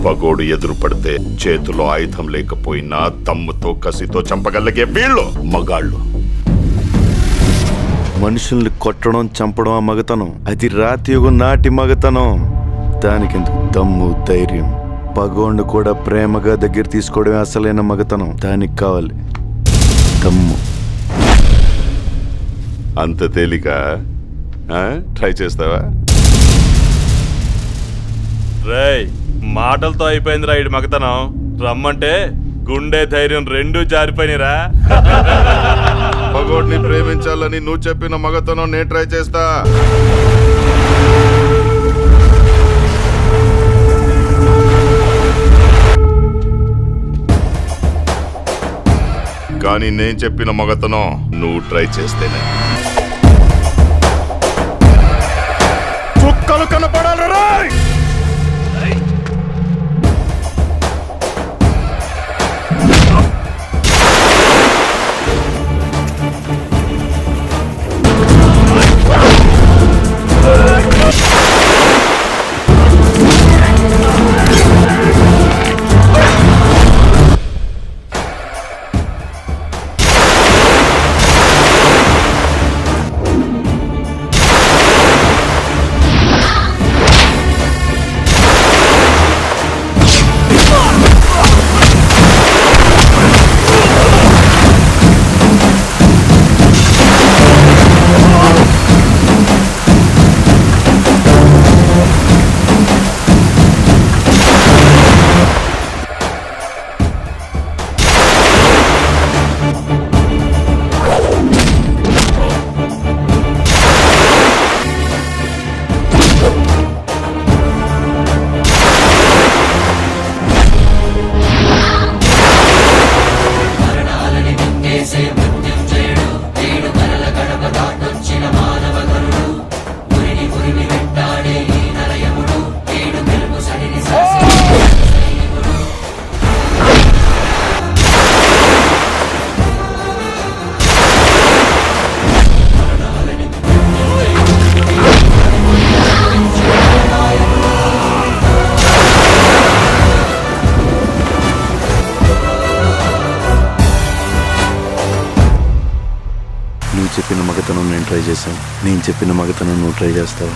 పగోడు ఎదురు పడితే చేతిలో ఆయుధం లేకపోయినా దమ్ముతో కసితో చంపగలిగే వీళ్ళు మగాళ్ళు. మనుషుల్ని కొట్టడం చంపడం ఆ మగతనం, అది రాతియుగం నాటి మగతనం. దానికెందుకు దమ్ము ధైర్యం? పగోండు కూడా ప్రేమగా దగ్గర తీసుకోవడమే అసలైన మగతనం. దానికి కావాలి దమ్ము. అంత తేలిక? ట్రై చేస్తావా? రేయ్, మాటలతో అయిపోయింది రైడ్ మగతనం. రమ్మంటే గుండె ధైర్యం రెండూ జారిపోయినరా. పగోడిని ప్రేమించాలని నువ్వు చెప్పిన మగతనం నేను ట్రై చేస్తా. కానీ నేను చెప్పిన మగతనం నువ్వు ట్రై చేస్తేనే. చుక్కలు కనపడాలి రాయ్. నువ్వు చెప్పిన మగతనం నేను ట్రై చేశాను, నేను చెప్పిన మగతనం నువ్వు ట్రై చేస్తావు.